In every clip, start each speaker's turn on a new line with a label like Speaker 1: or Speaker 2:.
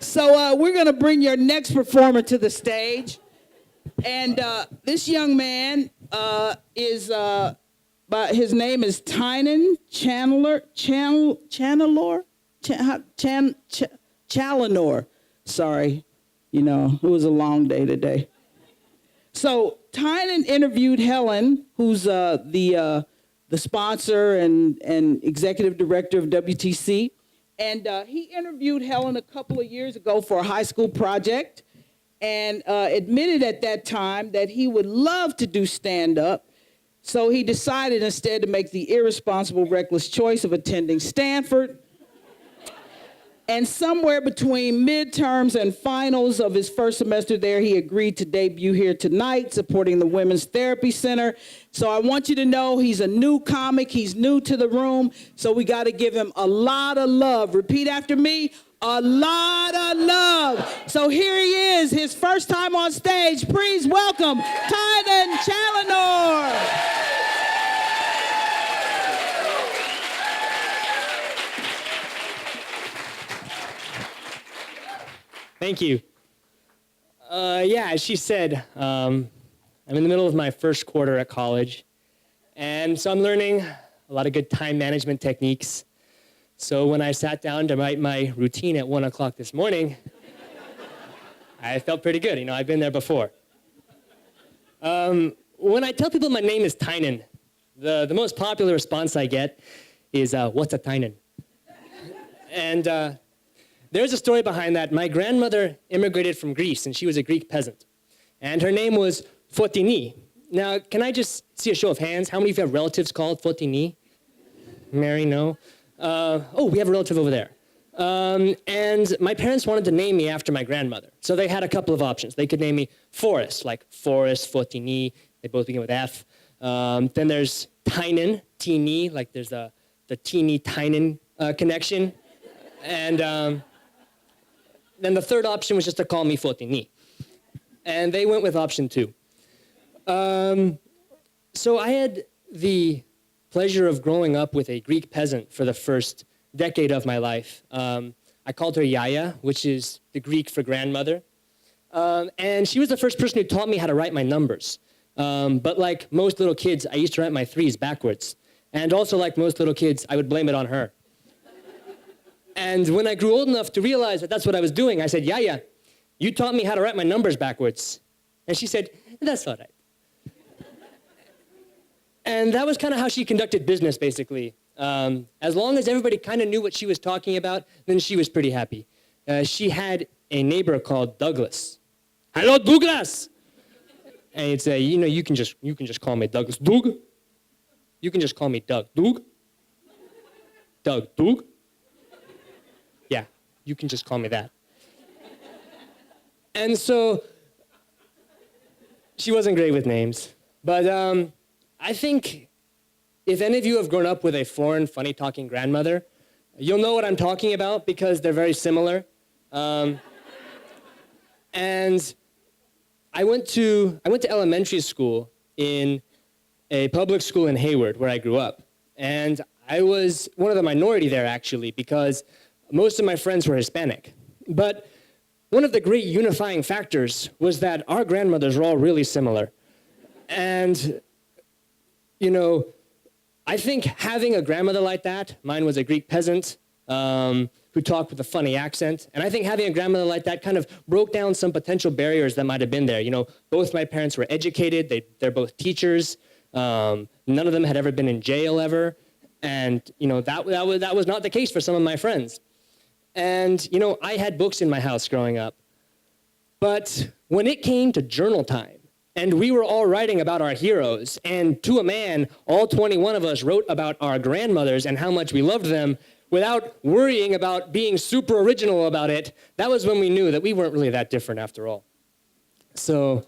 Speaker 1: So we're going to bring your next performer to the stage. And this young man his name is Tynan Challenor. Sorry, it was a long day today. So Tynan interviewed Helen, who's the sponsor and executive director of WTC. And he interviewed Helen a couple of years ago for a high school project and admitted at that time that he would love to do stand-up. So he decided instead to make the irresponsible, reckless choice of attending Stanford. And somewhere between midterms and finals of his first semester there, he agreed to debut here tonight, supporting the Women's Therapy Center. So I want you to know he's a new comic. He's new to the room. So we got to give him a lot of love. Repeat after me, a lot of love. So here he is, his first time on stage. Please welcome Tynan Challenor.
Speaker 2: Thank you. As she said, I'm in the middle of my first quarter at college, and so I'm learning a lot of good time management techniques. So when I sat down to write my routine at 1 o'clock this morning, I felt pretty good. I've been there before. When I tell people my name is Tynan, the most popular response I get is, what's a Tynan? And there's a story behind that. My grandmother immigrated from Greece, and she was a Greek peasant. And her name was Fotini. Now, can I just see a show of hands? How many of you have relatives called Fotini? Mary, no? We have a relative over there. And my parents wanted to name me after my grandmother. So they had a couple of options. They could name me Forrest, like Forrest, Fotini. They both begin with F. Then there's Tynan, Teeny, like there's the Teeny-Tynan connection. And then the third option was just to call me Fotini. And they went with option 2. So I had the pleasure of growing up with a Greek peasant for the first decade of my life. I called her Yaya, which is the Greek for grandmother. And she was the first person who taught me how to write my numbers. But like most little kids, I used to write my 3s backwards. And also like most little kids, I would blame it on her. And when I grew old enough to realize that that's what I was doing, I said, Yaya, you taught me how to write my numbers backwards. And she said, that's all right. And that was kind of how she conducted business, basically. As long as everybody kind of knew what she was talking about, then she was pretty happy. She had a neighbor called Douglas. Hello, Douglas! And he'd say, you can just call me Douglas. Doug? You can just call me Doug. Doug? Doug? Yeah, you can just call me that. And so, she wasn't great with names. But I think if any of you have grown up with a foreign, funny-talking grandmother, you'll know what I'm talking about because they're very similar. And I went to elementary school in a public school in Hayward, where I grew up. And I was one of the minority there, actually, because most of my friends were Hispanic. But one of the great unifying factors was that our grandmothers were all really similar. And, I think having a grandmother like that, mine was a Greek peasant who talked with a funny accent, and I think having a grandmother like that kind of broke down some potential barriers that might have been there. Both my parents were educated. They're both teachers. None of them had ever been in jail ever. And, that was not the case for some of my friends. And, I had books in my house growing up. But when it came to journal time, and we were all writing about our heroes, and to a man, all 21 of us wrote about our grandmothers and how much we loved them without worrying about being super original about it, that was when we knew that we weren't really that different after all. So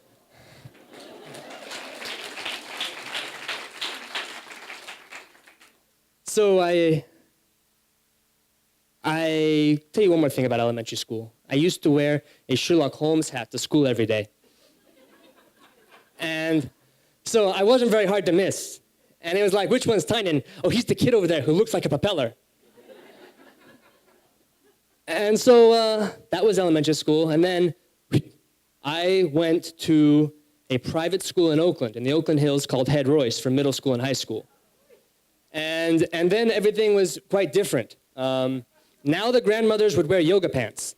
Speaker 2: I tell you one more thing about elementary school. I used to wear a Sherlock Holmes hat to school every day. And so I wasn't very hard to miss. And it was like, which one's Tynan? Oh, he's the kid over there who looks like a propeller. And so that was elementary school. And then I went to a private school in Oakland, in the Oakland Hills, called Head Royce for middle school and high school. And then everything was quite different. Now the grandmothers would wear yoga pants.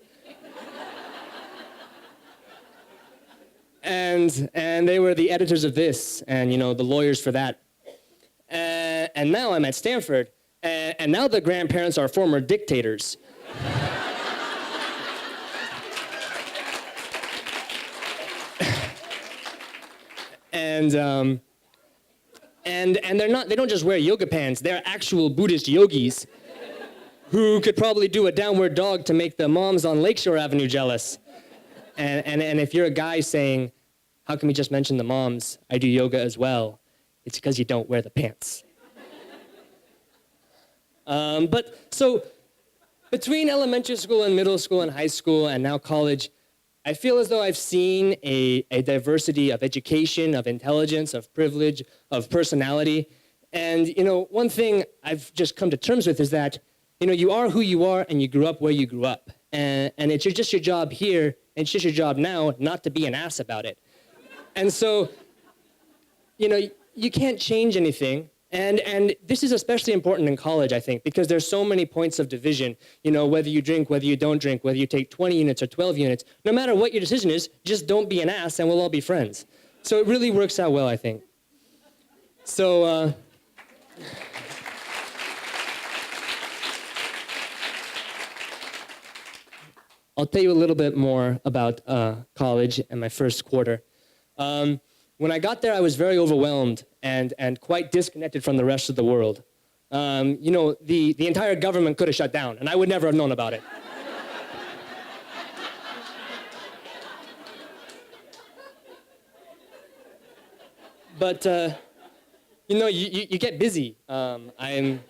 Speaker 2: And they were the editors of this and, the lawyers for that. And now I'm at Stanford, and now the grandparents are former dictators. And they don't just wear yoga pants, they're actual Buddhist yogis who could probably do a downward dog to make the moms on Lakeshore Avenue jealous. And if you're a guy saying, how can we just mention the moms? I do yoga as well. It's because you don't wear the pants. But so between elementary school and middle school and high school and now college, I feel as though I've seen a diversity of education, of intelligence, of privilege, of personality. And, one thing I've just come to terms with is that, you are who you are and you grew up where you grew up. And it's just your job here, and it's just your job now not to be an ass about it. And so, you can't change anything. And this is especially important in college, I think, because there's so many points of division, whether you drink, whether you don't drink, whether you take 20 units or 12 units, no matter what your decision is, just don't be an ass and we'll all be friends. So it really works out well, I think. So, I'll tell you a little bit more about college and my first quarter. When I got there, I was very overwhelmed and quite disconnected from the rest of the world. The entire government could have shut down, and I would never have known about it. But you get busy. I'm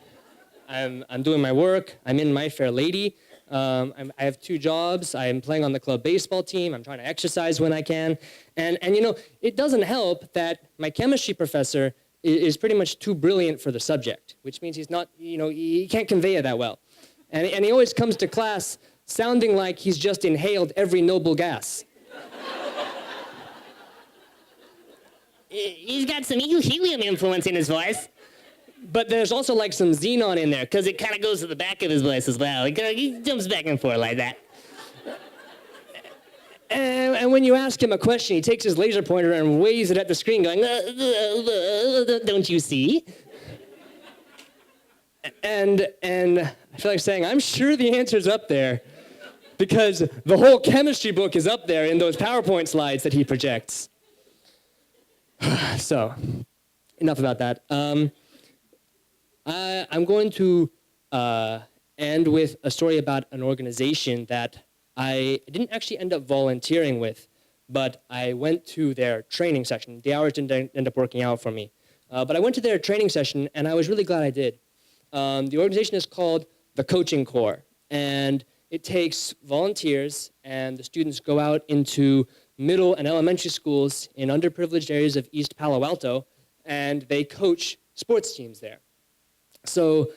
Speaker 2: doing my work. I'm in My Fair Lady. I have 2 jobs. I am playing on the club baseball team. I'm trying to exercise when I can. And it doesn't help that my chemistry professor is pretty much too brilliant for the subject, which means he's not, he can't convey it that well. And he always comes to class sounding like he's just inhaled every noble gas.
Speaker 3: He's got some helium influence in his voice.
Speaker 2: But there's also like some xenon in there,
Speaker 3: Because it kind of goes to the back of his voice as well. He jumps back and forth like that.
Speaker 2: and when you ask him a question, he takes his laser pointer and waves it at the screen going,
Speaker 3: Don't you see?
Speaker 2: and I feel like saying, I'm sure the answer's up there, because the whole chemistry book is up there in those PowerPoint slides that he projects. So, enough about that. I'm going to end with a story about an organization that I didn't actually end up volunteering with, but I went to their training session. The hours didn't end up working out for me. But I went to their training session, and I was really glad I did. The organization is called the Coaching Corps, and it takes volunteers, and the students go out into middle and elementary schools in underprivileged areas of East Palo Alto, and they coach sports teams there. So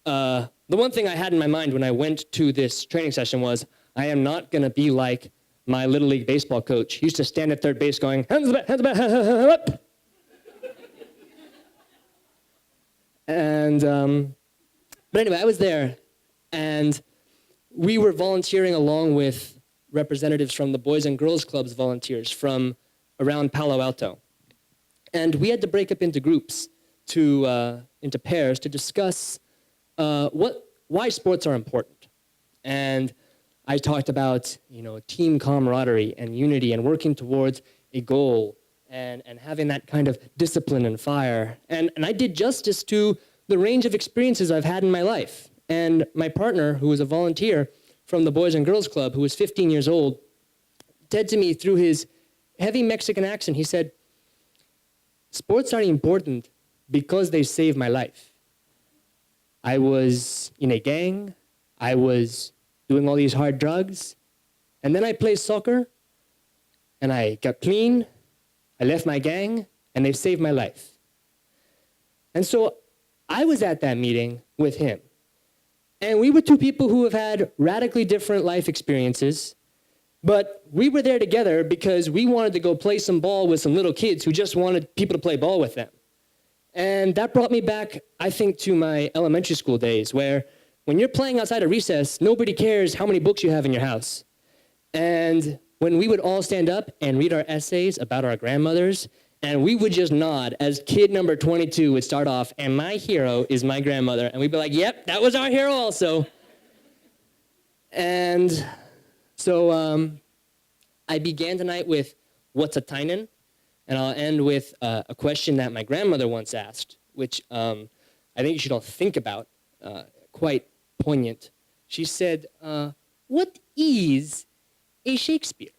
Speaker 2: the one thing I had in my mind when I went to this training session was, I am not going to be like my Little League baseball coach. He used to stand at third base going, hands up. And, but anyway, I was there, and we were volunteering along with representatives from the Boys and Girls Clubs volunteers from around Palo Alto. And we had to break up into groups, into pairs, to discuss why sports are important. And I talked about, team camaraderie and unity and working towards a goal and having that kind of discipline and fire. And I did justice to the range of experiences I've had in my life. And my partner, who was a volunteer from the Boys and Girls Club, who was 15 years old, said to me through his heavy Mexican accent, he said, sports are important because they saved my life. I was in a gang, I was doing all these hard drugs, and then I played soccer, and I got clean, I left my gang, and they've saved my life. And so I was at that meeting with him. And we were two people who have had radically different life experiences, but we were there together because we wanted to go play some ball with some little kids who just wanted people to play ball with them. And that brought me back, I think, to my elementary school days, where when you're playing outside of recess, nobody cares how many books you have in your house. And when we would all stand up and read our essays about our grandmothers, and we would just nod as kid number 22 would start off, and my hero is my grandmother. And we'd be like, yep, that was our hero also. And so I began tonight with, what's a Tynan? And I'll end with a question that my grandmother once asked, which I think you should all think about, quite poignant. She said, what is a Shakespeare?